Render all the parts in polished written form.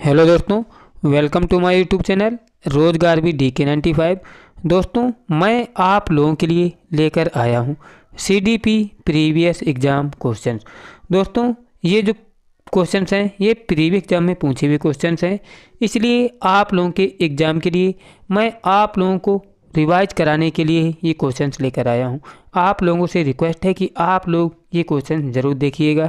Hello दोस्तों, welcome to my YouTube channel रोजगार भी DK95। दोस्तों, मैं आप लोगों के लिए लेकर आया हूं CDP प्रीवियस एग्ज़ाम क्वेश्चंस। दोस्तों, ये जो क्वेश्चंस हैं ये प्रीवियस एग्जाम में पूछे हुए क्वेश्चंस हैं, इसलिए आप लोगों के एग्ज़ाम के लिए मैं आप लोगों को रिवाइज कराने के लिए ये क्वेश्चंस लेकर आया हूं। आप लोगों से रिक्वेस्ट है कि आप लोग ये क्वेश्चन ज़रूर देखिएगा,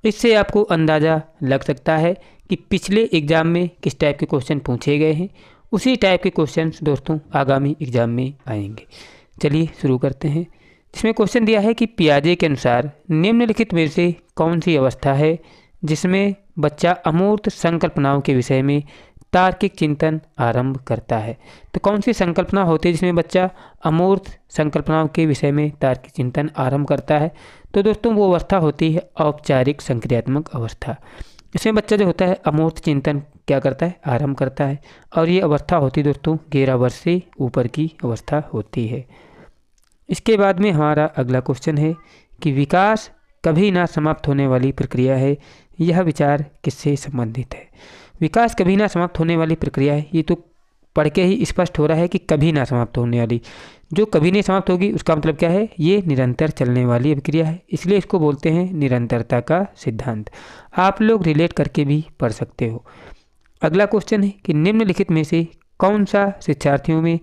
इससे आपको अंदाज़ा लग सकता है कि पिछले एग्ज़ाम में किस टाइप के क्वेश्चन पूछे गए हैं। उसी टाइप के क्वेश्चंस दोस्तों आगामी एग्ज़ाम में आएंगे। चलिए शुरू करते हैं। जिसमें क्वेश्चन दिया है कि पियाजे के अनुसार निम्नलिखित में से कौन सी अवस्था है जिसमें बच्चा अमूर्त संकल्पनाओं के विषय में तार्किक चिंतन आरंभ करता है। तो कौन सी संकल्पना होती है जिसमें बच्चा अमूर्त संकल्पनाओं के विषय में तार्किक चिंतन आरंभ करता है? तो दोस्तों वो अवस्था होती है औपचारिक संक्रियात्मक अवस्था। इसमें बच्चा जो होता है अमूर्त चिंतन क्या करता है, आरंभ करता है। और ये अवस्था होती है दोस्तों 11 वर्ष से ऊपर की अवस्था होती है। इसके बाद में हमारा अगला क्वेश्चन है कि विकास कभी ना समाप्त होने वाली प्रक्रिया है, यह विचार किससे संबंधित है? विकास कभी ना समाप्त होने वाली प्रक्रिया है, ये तो पढ़ के ही स्पष्ट हो रहा है कि कभी ना समाप्त होने वाली। जो कभी नहीं समाप्त होगी उसका मतलब क्या है, ये निरंतर चलने वाली अभिक्रिया है, इसलिए इसको बोलते हैं निरंतरता का सिद्धांत। आप लोग रिलेट करके भी पढ़ सकते हो। अगला क्वेश्चन है कि निम्नलिखित में से कौन सा शिक्षार्थियों में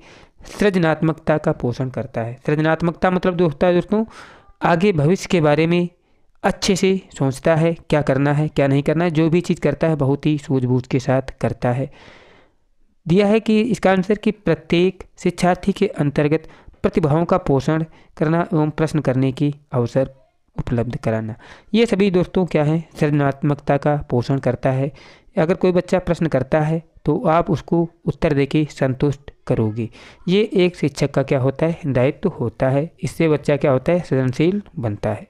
सृजनात्मकता का पोषण करता है? सृजनात्मकता मतलब जो होता है दोस्तों, आगे भविष्य के बारे में अच्छे से सोचता है, क्या करना है क्या नहीं करना है, जो भी चीज़ करता है बहुत ही सूझबूझ के साथ करता है। दिया है कि इसका आंसर कि प्रत्येक शिक्षार्थी के अंतर्गत प्रतिभाओं का पोषण करना एवं प्रश्न करने की अवसर उपलब्ध कराना। ये सभी दोस्तों क्या है, सृजनात्मकता का पोषण करता है। अगर कोई बच्चा प्रश्न करता है तो आप उसको उत्तर देके संतुष्ट करोगे। ये एक शिक्षक का क्या होता है, दायित्व होता है। इससे बच्चा क्या होता है, सृजनशील बनता है।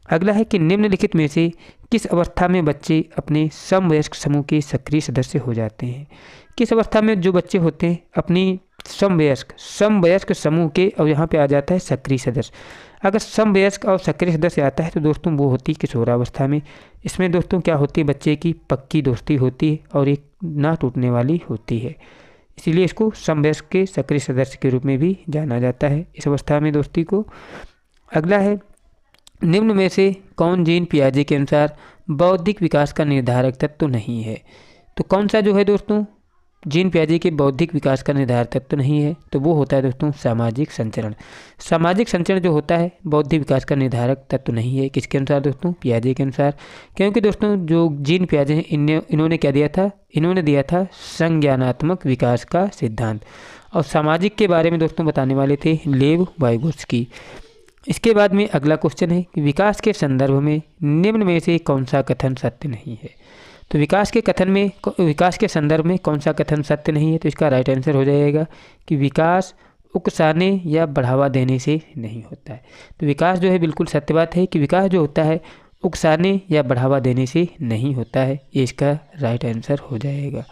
अगला है कि निम्नलिखित में से किस अवस्था में बच्चे अपने समवयस्क समूह के सक्रिय सदस्य हो जाते हैं? किस अवस्था में जो बच्चे होते हैं अपनी समवयस्क समूह के, और यहाँ पे आ जाता है सक्रिय सदस्य। अगर समवयस्क और सक्रिय सदस्य आता है तो दोस्तों वो होती है किशोरावस्था में। इसमें दोस्तों क्या होती है, बच्चे की पक्की दोस्ती होती है और एक ना टूटने वाली होती है, इसीलिए इसको समवयस्क के सक्रिय सदस्य के रूप में भी जाना जाता है इस अवस्था में दोस्ती को। अगला है निम्न में से कौन जीन पियाजे के अनुसार बौद्धिक विकास का निर्धारक तत्व नहीं है? तो कौन सा जो है दोस्तों जीन पियाजे के बौद्धिक विकास का निर्धारक तत्व नहीं है? तो वो होता है दोस्तों सामाजिक संचरण। सामाजिक संचरण जो होता है बौद्धिक विकास का निर्धारक तत्व नहीं है। किसके अनुसार दोस्तों? पियाजे के अनुसार। क्योंकि दोस्तों जो जीन पियाजे हैं इन्होंने क्या दिया था, इन्होंने दिया था संज्ञानात्मक विकास का सिद्धांत, और सामाजिक के बारे में दोस्तों बताने वाले थे लेव वाइगोत्स्की। इसके बाद में अगला क्वेश्चन है कि विकास के संदर्भ में निम्न में से कौन सा कथन सत्य नहीं है? तो विकास के संदर्भ में कौन सा कथन सत्य नहीं है? तो इसका राइट आंसर हो जाएगा कि विकास उकसाने या बढ़ावा देने से नहीं होता है। तो विकास जो है बिल्कुल सत्य बात है कि विकास जो होता है उकसाने या बढ़ावा देने से नहीं होता है, ये इसका राइट आंसर हो जाएगा।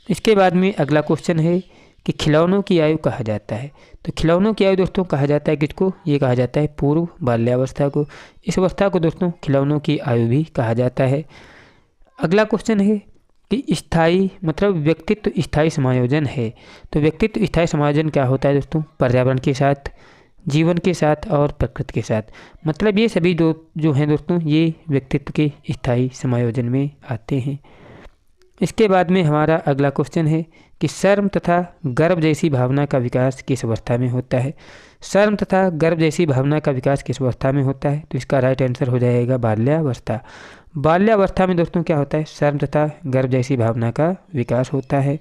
इसके बाद में अगला क्वेश्चन है कि खिलौनों की आयु कहा जाता है। तो खिलौनों की आयु दोस्तों कहा जाता है किसको? ये कहा जाता है पूर्व बाल्यावस्था को। इस अवस्था को दोस्तों खिलौनों की आयु भी कहा जाता है। अगला क्वेश्चन है कि स्थायी मतलब व्यक्तित्व स्थायी समायोजन है। तो व्यक्तित्व स्थायी समायोजन क्या होता है दोस्तों? पर्यावरण के साथ, जीवन के साथ और प्रकृति के साथ। मतलब ये सभी जो हैं दोस्तों ये व्यक्तित्व के स्थायी समायोजन में आते हैं। इसके बाद में हमारा अगला क्वेश्चन है कि शर्म तथा गर्व जैसी भावना का विकास किस अवस्था में होता है? शर्म तथा गर्व जैसी भावना का विकास किस अवस्था में होता है? तो इसका राइट आंसर हो जाएगा बाल्यावस्था। बाल्यावस्था में दोस्तों क्या होता है, शर्म तथा गर्व जैसी भावना का विकास होता है।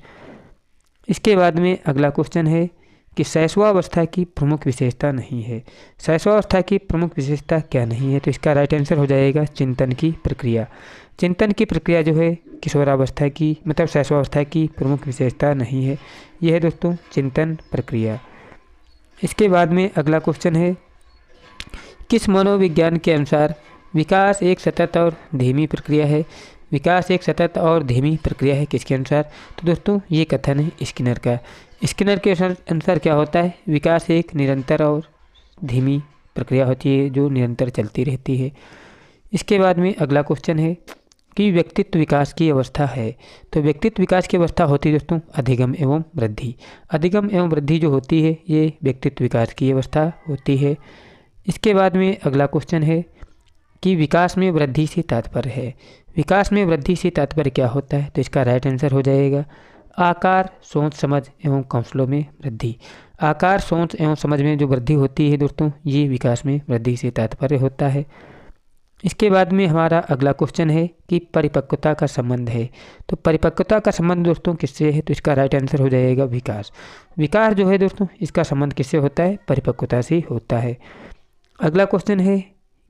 इसके बाद में अगला क्वेश्चन है कि शैशवावस्था की प्रमुख विशेषता नहीं है। शैशवावस्था की प्रमुख विशेषता क्या नहीं है? तो इसका राइट आंसर हो जाएगा चिंतन की प्रक्रिया। चिंतन की प्रक्रिया जो है किशोरावस्था की मतलब शैशवावस्था की प्रमुख विशेषता नहीं है, यह है दोस्तों चिंतन प्रक्रिया। इसके बाद में अगला क्वेश्चन है किस मनोविज्ञान के अनुसार विकास एक सतत और धीमी प्रक्रिया है? विकास एक सतत और धीमी प्रक्रिया है किसके अनुसार? तो दोस्तों ये कथन है स्किनर का। स्किनर के अनुसार क्या होता है, विकास एक निरंतर और धीमी प्रक्रिया होती है जो निरंतर चलती रहती है। इसके बाद में अगला क्वेश्चन है कि व्यक्तित्व विकास की अवस्था है। तो व्यक्तित्व विकास की अवस्था होती है दोस्तों अधिगम एवं वृद्धि। अधिगम एवं वृद्धि जो होती है ये व्यक्तित्व विकास की अवस्था होती है। इसके बाद में अगला क्वेश्चन है कि विकास में वृद्धि से तात्पर्य है। विकास में वृद्धि से तात्पर्य क्या होता है? तो इसका राइट आंसर हो जाएगा आकार, सोच, समझ एवं कौशलों में वृद्धि। आकार, सोच एवं समझ में जो वृद्धि होती है दोस्तों, ये विकास में वृद्धि से तात्पर्य होता है। इसके बाद में हमारा अगला क्वेश्चन है कि परिपक्वता का संबंध है। तो परिपक्वता का संबंध दोस्तों किससे है? तो इसका राइट आंसर हो जाएगा विकास। विकास जो है दोस्तों इसका संबंध किससे होता है? परिपक्वता से होता है। अगला क्वेश्चन है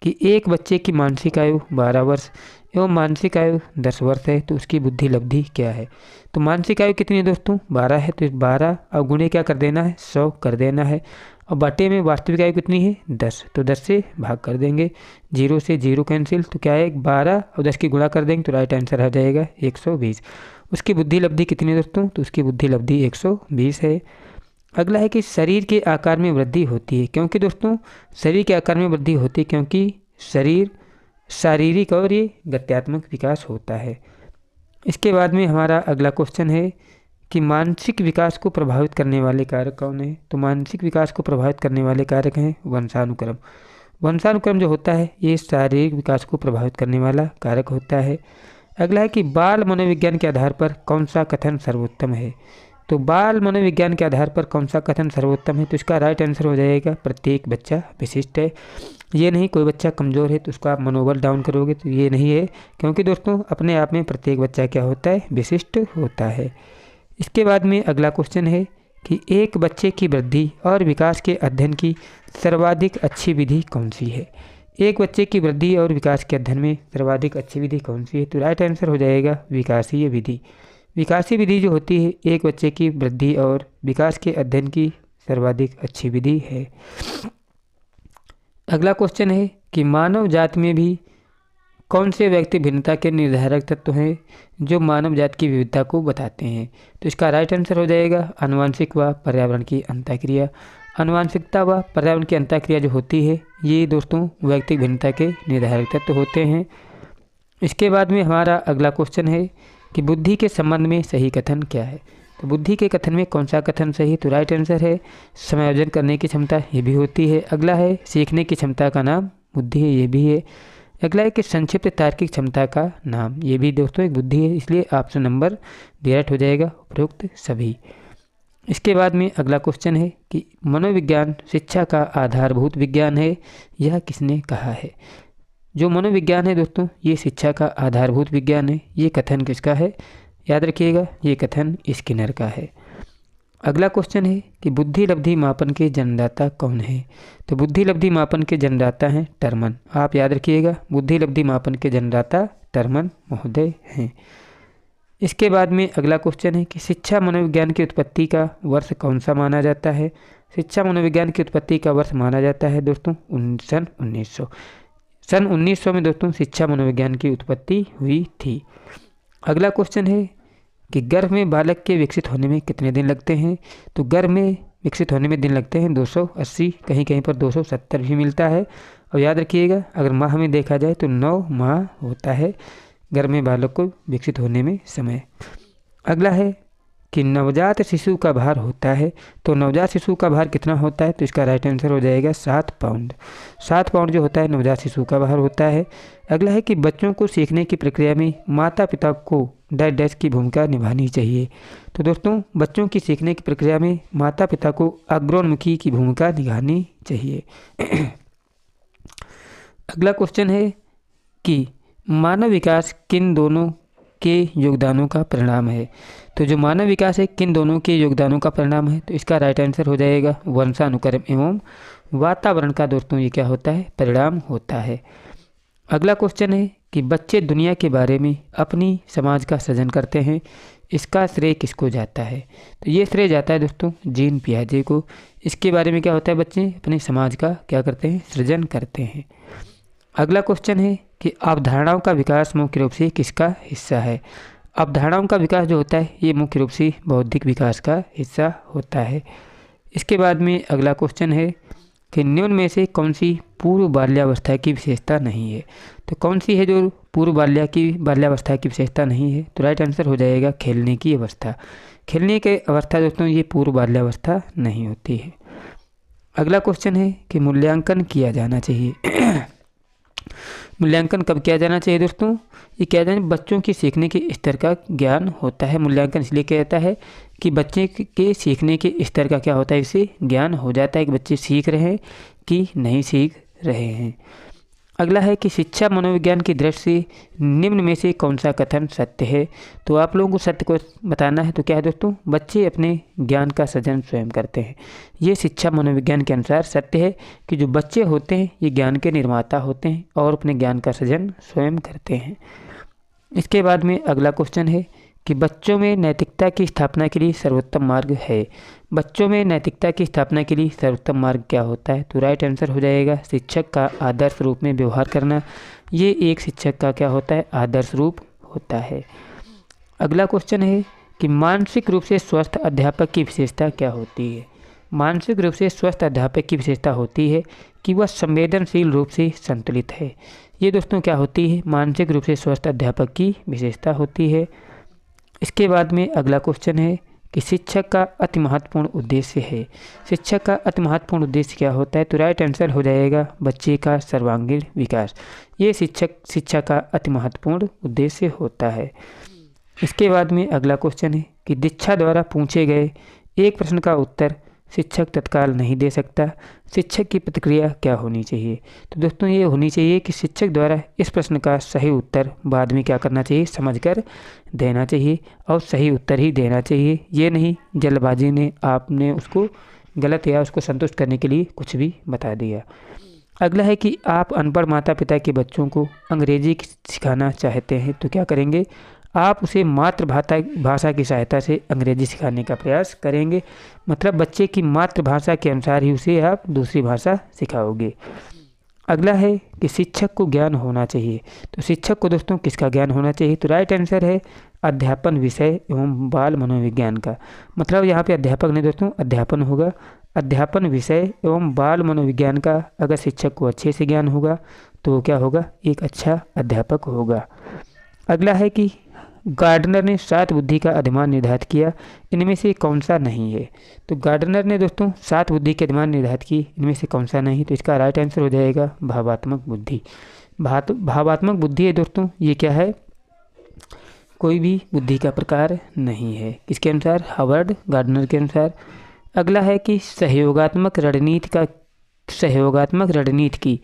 कि एक बच्चे की मानसिक आयु 12 वर्ष एवं मानसिक आयु 10 वर्ष है, तो उसकी बुद्धि लब्धि क्या है? तो मानसिक आयु कितनी है दोस्तों? 12 है, तो 12 और गुणे क्या कर देना है? 100 कर देना है। और बाटे में वास्तविक आयु कितनी है? 10, तो 10 से भाग कर देंगे, 0 से 0 कैंसिल, तो क्या है 12 और 10 की गुणा कर देंगे तो राइट आंसर आ जाएगा 120। उसकी बुद्धि लब्धि कितनी है दोस्तों? तो उसकी बुद्धि लब्धि 120 है। अगला है कि शरीर के आकार में वृद्धि होती है। क्योंकि दोस्तों शरीर के आकार में वृद्धि होती है क्योंकि शरीर शारीरिक और ये गत्यात्मक विकास होता है। इसके बाद में हमारा अगला क्वेश्चन है कि मानसिक विकास को प्रभावित करने वाले कारक कौन है? तो मानसिक विकास को प्रभावित करने वाले कारक हैं वंशानुक्रम। वंशानुक्रम जो होता है ये शारीरिक विकास को प्रभावित करने वाला कारक होता है। अगला है कि बाल मनोविज्ञान के आधार पर कौन सा कथन सर्वोत्तम है? तो बाल मनोविज्ञान के आधार पर कौन सा कथन सर्वोत्तम है? तो इसका राइट आंसर हो जाएगा प्रत्येक बच्चा विशिष्ट है। ये नहीं कोई बच्चा कमज़ोर है तो उसको आप मनोबल डाउन करोगे, तो ये नहीं है, क्योंकि दोस्तों अपने आप में प्रत्येक बच्चा क्या होता है? विशिष्ट होता है। इसके बाद में अगला क्वेश्चन है कि एक बच्चे की वृद्धि और विकास के अध्ययन की सर्वाधिक अच्छी विधि कौन सी है? एक बच्चे की वृद्धि और विकास के अध्ययन में सर्वाधिक अच्छी विधि कौन सी है? तो राइट आंसर हो जाएगा विकासीय विधि। विकासीय विधि जो होती है एक बच्चे की वृद्धि और विकास के अध्ययन की सर्वाधिक अच्छी विधि है। अगला क्वेश्चन है कि मानव जाति में भी कौन से व्यक्ति भिन्नता के निर्धारक तत्व हैं जो मानव जाति की विविधता को बताते हैं? तो इसका राइट आंसर हो जाएगा आनुवंशिक व पर्यावरण की अंतःक्रिया। आनुवंशिकता व पर्यावरण की अंतःक्रिया जो होती है ये दोस्तों व्यक्तिक भिन्नता के निर्धारक तत्व होते हैं। इसके बाद में हमारा अगला क्वेश्चन है कि बुद्धि के संबंध में सही कथन क्या है? तो बुद्धि के कथन में कौन सा कथन सही? तो राइट आंसर है समायोजन करने की क्षमता, ये भी होती है। अगला है सीखने की क्षमता का नाम बुद्धि है, ये भी है। अगला है कि संक्षिप्त तार्किक क्षमता का नाम, ये भी दोस्तों एक बुद्धि है, इसलिए ऑप्शन नंबर डायरेक्ट हो जाएगा उपरोक्त सभी। इसके बाद में अगला क्वेश्चन है कि मनोविज्ञान शिक्षा का आधारभूत विज्ञान है, यह किसने कहा है? जो मनोविज्ञान है दोस्तों ये शिक्षा का आधारभूत विज्ञान है, ये कथन किसका है? याद रखिएगा ये कथन स्किनर का है। अगला क्वेश्चन है कि बुद्धि लब्धि मापन के जन्मदाता कौन है? तो बुद्धि लब्धि मापन के जन्मदाता हैं टर्मन। आप याद रखिएगा बुद्धि लब्धि मापन के जन्मदाता टर्मन महोदय हैं। इसके बाद में अगला क्वेश्चन है कि शिक्षा मनोविज्ञान की उत्पत्ति का वर्ष कौन सा माना जाता है? शिक्षा मनोविज्ञान की उत्पत्ति का वर्ष माना जाता है दोस्तों सन 1900। सन 1900 में दोस्तों शिक्षा मनोविज्ञान की उत्पत्ति हुई थी। अगला क्वेश्चन है कि गर्भ में बालक के विकसित होने में कितने दिन लगते हैं? तो गर्भ में विकसित होने में दिन लगते हैं 280, कहीं कहीं पर 270 भी मिलता है। और याद रखिएगा अगर माह में देखा जाए तो 9 माह होता है गर्भ में बालक को विकसित होने में समय। अगला है कि नवजात शिशु का भार होता है, तो नवजात शिशु का भार कितना होता है? तो इसका राइट आंसर हो जाएगा 7 पाउंड। 7 पाउंड जो होता है नवजात शिशु का भार होता है। अगला है कि बच्चों को सीखने की प्रक्रिया में माता पिता को डैश डैश की भूमिका निभानी चाहिए। तो दोस्तों बच्चों की सीखने की प्रक्रिया में माता पिता को अग्रोन्मुखी की भूमिका निभानी चाहिए। अगला क्वेश्चन है कि मानव विकास किन दोनों के योगदानों का परिणाम है? तो जो मानव विकास है किन दोनों के योगदानों का परिणाम है? तो इसका राइट आंसर हो जाएगा वंशानुक्रम एवं वातावरण का दोस्तों ये क्या होता है? परिणाम होता है। अगला क्वेश्चन है कि बच्चे दुनिया के बारे में अपनी समाज का सृजन करते हैं, इसका श्रेय किसको जाता है? तो ये श्रेय जाता है दोस्तों जीन पियाजे को। इसके बारे में क्या होता है? बच्चे अपने समाज का क्या करते हैं? सृजन करते हैं। अगला क्वेश्चन है कि अवधारणाओं का विकास मुख्य रूप से किसका हिस्सा है? अवधारणाओं का विकास जो होता है ये मुख्य रूप से बौद्धिक विकास का हिस्सा होता है। इसके बाद में अगला क्वेश्चन है कि निम्न में से कौन सी पूर्व बाल्यावस्था की विशेषता नहीं है। तो कौन सी है जो पूर्व बाल्यावस्था की विशेषता नहीं है? तो राइट आंसर हो जाएगा खेलने की अवस्था। खेलने की अवस्था दोस्तों ये पूर्व बाल्यावस्था नहीं होती है। अगला क्वेश्चन है कि मूल्यांकन किया जाना चाहिए। मूल्यांकन कब किया जाना चाहिए दोस्तों? ये किया जाना बच्चों के सीखने के स्तर का ज्ञान होता है। मूल्यांकन इसलिए किया जाता है कि बच्चे के सीखने के स्तर का क्या होता है, इससे ज्ञान हो जाता है कि बच्चे सीख रहे हैं कि नहीं सीख रहे हैं। अगला है कि शिक्षा मनोविज्ञान की दृष्टि से निम्न में से कौन सा कथन सत्य है? तो आप लोगों को सत्य को बताना है। तो क्या है दोस्तों? बच्चे अपने ज्ञान का सृजन स्वयं करते हैं। ये शिक्षा मनोविज्ञान के अनुसार सत्य है कि जो बच्चे होते हैं ये ज्ञान के निर्माता होते हैं और अपने ज्ञान का सृजन स्वयं करते हैं। इसके बाद में अगला क्वेश्चन है कि बच्चों में नैतिकता की स्थापना के लिए सर्वोत्तम मार्ग है। बच्चों में नैतिकता की स्थापना के लिए सर्वोत्तम मार्ग क्या होता है? तो राइट आंसर हो जाएगा शिक्षक का आदर्श रूप में व्यवहार करना। ये एक शिक्षक का क्या होता है? आदर्श रूप होता है। अगला क्वेश्चन है कि मानसिक रूप से स्वस्थ अध्यापक की विशेषता क्या होती है? मानसिक रूप से स्वस्थ अध्यापक की विशेषता होती है कि वह संवेदनशील रूप से संतुलित है। ये दोस्तों क्या होती है? मानसिक रूप से स्वस्थ अध्यापक की विशेषता होती है। इसके बाद में अगला क्वेश्चन है कि शिक्षक का अति महत्वपूर्ण उद्देश्य है। शिक्षक का अति महत्वपूर्ण उद्देश्य क्या होता है? तो राइट आंसर हो जाएगा बच्चे का सर्वांगीण विकास। ये शिक्षा का अति महत्वपूर्ण उद्देश्य होता है। इसके बाद में अगला क्वेश्चन है कि दीक्षा द्वारा पूछे गए एक प्रश्न का उत्तर शिक्षक तत्काल नहीं दे सकता। शिक्षक की प्रतिक्रिया क्या होनी चाहिए? तो दोस्तों ये होनी चाहिए कि शिक्षक द्वारा इस प्रश्न का सही उत्तर बाद में क्या करना चाहिए? समझकर देना चाहिए और सही उत्तर ही देना चाहिए। ये नहीं जल्दबाजी में आपने उसको गलत या उसको संतुष्ट करने के लिए कुछ भी बता दिया। अगला है कि आप अनपढ़ माता पिता के बच्चों को अंग्रेजी सिखाना चाहते हैं तो क्या करेंगे? आप उसे मातृभाषा की सहायता से अंग्रेजी सिखाने का प्रयास करेंगे। मतलब बच्चे की मातृभाषा के अनुसार ही उसे आप दूसरी भाषा सिखाओगे। अगला है कि शिक्षक को ज्ञान होना चाहिए। तो शिक्षक को दोस्तों किसका ज्ञान होना चाहिए? तो राइट आंसर है अध्यापन विषय एवं बाल मनोविज्ञान का। मतलब यहाँ पे अध्यापक नहीं दोस्तों, अध्यापन होगा। अध्यापन विषय एवं बाल मनोविज्ञान का अगर शिक्षक को अच्छे से ज्ञान होगा तो वो क्या होगा? एक अच्छा अध्यापक होगा। अगला है कि गार्डनर ने 7 बुद्धि का अधिमान निर्धारित किया, इनमें से कौन सा नहीं है? तो गार्डनर ने दोस्तों 7 बुद्धि के अधिमान निर्धारित की, इनमें से कौन सा नहीं? तो इसका राइट आंसर हो जाएगा भावात्मक बुद्धि। भावात्मक बुद्धि है दोस्तों, ये क्या है? कोई भी बुद्धि का प्रकार नहीं है। किसके अनुसार? हावर्ड गार्डनर के अनुसार। अगला है कि सहयोगात्मक रणनीति की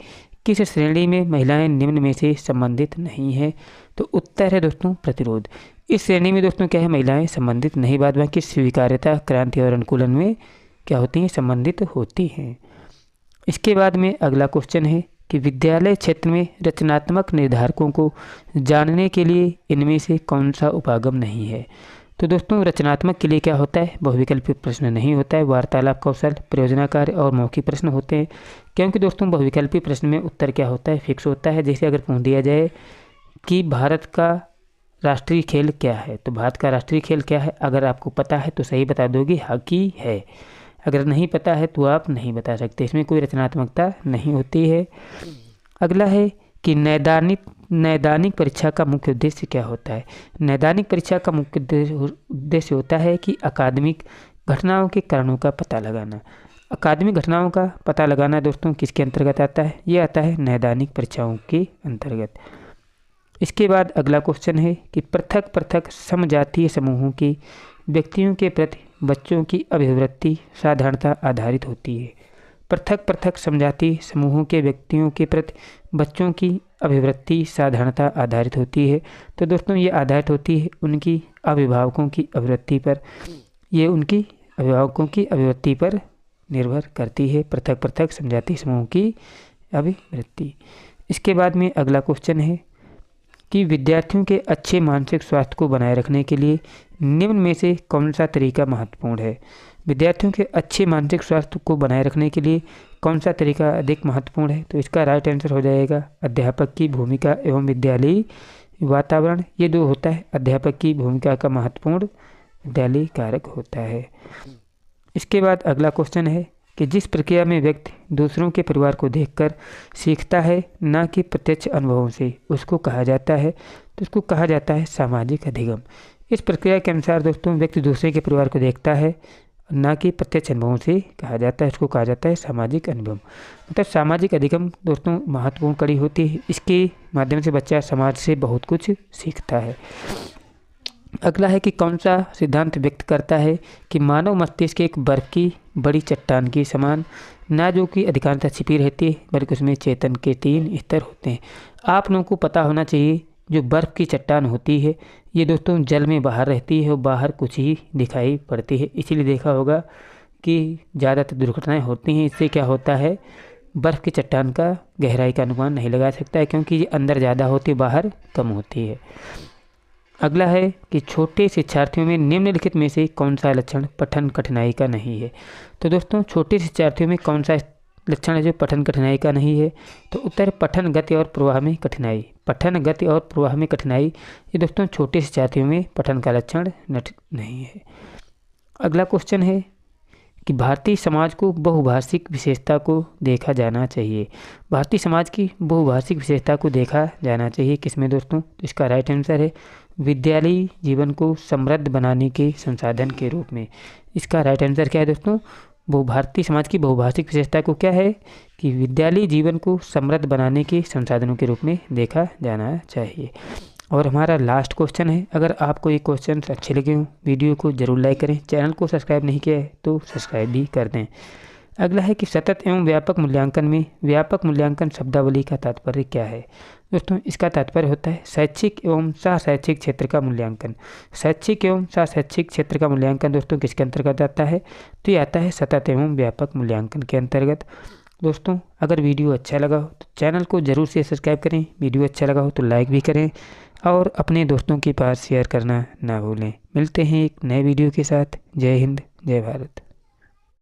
किस श्रेणी में महिलाएं निम्न में से संबंधित नहीं है? तो उत्तर है दोस्तों प्रतिरोध। इस श्रेणी में दोस्तों क्या है? महिलाएं संबंधित नहीं, बाद बाकी स्वीकार्यता, क्रांति और अनुकूलन में क्या होती हैं? संबंधित होती हैं। इसके बाद में अगला क्वेश्चन है कि विद्यालय क्षेत्र में रचनात्मक निर्धारकों को जानने के लिए इनमें से कौन सा उपागम नहीं है? तो दोस्तों रचनात्मक के लिए क्या होता है? बहुविकल्पी प्रश्न नहीं होता है। वार्तालाप कौशल, परियोजना कार्य और मौखिक प्रश्न होते हैं। क्योंकि दोस्तों बहुविकल्पी प्रश्न में उत्तर क्या होता है? फिक्स होता है। जैसे अगर पूछ दिया जाए कि भारत का राष्ट्रीय खेल क्या है, तो भारत का राष्ट्रीय खेल क्या है? अगर आपको पता है तो सही बता दोगे हॉकी है, अगर नहीं पता है तो आप नहीं बता सकते। इसमें कोई रचनात्मकता नहीं होती है। अगला है कि नैदानिक परीक्षा का मुख्य उद्देश्य क्या होता है? नैदानिक परीक्षा का मुख्य उद्देश्य होता है कि अकादमिक घटनाओं के कारणों का पता लगाना। अकादमिक घटनाओं का पता लगाना दोस्तों किसके अंतर्गत आता है? ये आता है नैदानिक परीक्षाओं के अंतर्गत। इसके बाद अगला क्वेश्चन है कि पृथक पृथक समजातीय समूहों के व्यक्तियों के प्रति बच्चों की अभिवृत्ति साधारणतः आधारित होती है। पृथक पृथक समजातीय समूहों के व्यक्तियों के प्रति बच्चों की अभिवृत्ति साधारणतः आधारित होती है। तो दोस्तों ये आधारित होती है उनकी अभिभावकों की अभिवृत्ति पर। ये उनकी अभिभावकों की अभिवृत्ति पर निर्भर करती है, पृथक पृथक समजातीय समूहों की अभिवृत्ति। इसके बाद में अगला क्वेश्चन है कि विद्यार्थियों के अच्छे मानसिक स्वास्थ्य को बनाए रखने के लिए निम्न में से कौन सा तरीका महत्वपूर्ण है? विद्यार्थियों के अच्छे मानसिक स्वास्थ्य को बनाए रखने के लिए कौन सा तरीका अधिक महत्वपूर्ण है? तो इसका राइट आंसर हो जाएगा अध्यापक की भूमिका एवं विद्यालयी वातावरण। ये दो होता है, अध्यापक की भूमिका का महत्वपूर्ण विद्यालय कारक होता है। इसके बाद अगला क्वेश्चन है कि जिस प्रक्रिया में व्यक्ति दूसरों के परिवार को देखकर सीखता है, न कि प्रत्यक्ष अनुभवों से, उसको कहा जाता है सामाजिक अधिगम। इस प्रक्रिया के अनुसार दोस्तों व्यक्ति दूसरे के परिवार को देखता है, न कि प्रत्यक्ष अनुभवों से कहा जाता है, इसको कहा जाता है सामाजिक अनुभव। मतलब सामाजिक अधिगम दोस्तों महत्वपूर्ण कड़ी होती है। इसके माध्यम से बच्चा समाज से बहुत कुछ सीखता है। अगला है कि कौन सा सिद्धांत व्यक्त करता है कि मानव मस्तिष्क एक बर्फ की बड़ी चट्टान के समान, ना जो कि अधिकांशतः छिपी रहती है, बल्कि उसमें चेतन के 3 स्तर होते हैं। आप लोगों को पता होना चाहिए जो बर्फ़ की चट्टान होती है ये दोस्तों जल में बाहर रहती है और बाहर कुछ ही दिखाई पड़ती है। इसीलिए देखा होगा कि ज़्यादातर दुर्घटनाएं होती हैं। इससे क्या होता है, बर्फ़ की चट्टान का गहराई का अनुमान नहीं लगा सकता है, क्योंकि ये अंदर ज़्यादा होती है, बाहर कम होती है। अगला है कि छोटे शिक्षार्थियों में निम्नलिखित में से कौन सा लक्षण पठन कठिनाई का नहीं है। तो दोस्तों छोटे शिक्षार्थियों में कौन सा लक्षण है जो पठन कठिनाई का नहीं है। तो उत्तर पठन गति और प्रवाह में कठिनाई। पठन गति और प्रवाह में कठिनाई ये दोस्तों छोटे शिक्षार्थियों में पठन का लक्षण नहीं है। अगला क्वेश्चन है कि भारतीय समाज को बहुभाषिक विशेषता को देखा जाना चाहिए। भारतीय समाज की बहुभाषिक विशेषता को देखा जाना चाहिए किसमें दोस्तों। तो इसका राइट आंसर है विद्यालयी जीवन को समृद्ध बनाने के संसाधन के रूप में। इसका राइट आंसर क्या है दोस्तों, भारतीय समाज की बहुभाषिक विशेषता को क्या है कि विद्यालयी जीवन को समृद्ध बनाने के संसाधनों के रूप में देखा जाना चाहिए। और हमारा लास्ट क्वेश्चन है, अगर आपको ये क्वेश्चन अच्छे लगे हों वीडियो को ज़रूर लाइक करें, चैनल को सब्सक्राइब नहीं किया है तो सब्सक्राइब भी कर दें। अगला है कि सतत एवं व्यापक मूल्यांकन में व्यापक मूल्यांकन शब्दावली का तात्पर्य क्या है। दोस्तों इसका तात्पर्य होता है शैक्षिक एवं सह शैक्षिक क्षेत्र का मूल्यांकन। शैक्षिक एवं सह शैक्षिक क्षेत्र का मूल्यांकन दोस्तों किसके अंतर्गत आता है, तो ये आता है सतत एवं व्यापक मूल्यांकन के अंतर्गत। दोस्तों अगर वीडियो अच्छा लगा हो तो चैनल को ज़रूर से सब्सक्राइब करें, वीडियो अच्छा लगा हो तो लाइक भी करें और अपने दोस्तों के पास शेयर करना ना भूलें। मिलते हैं एक नए वीडियो के साथ। जय हिंद, जय भारत।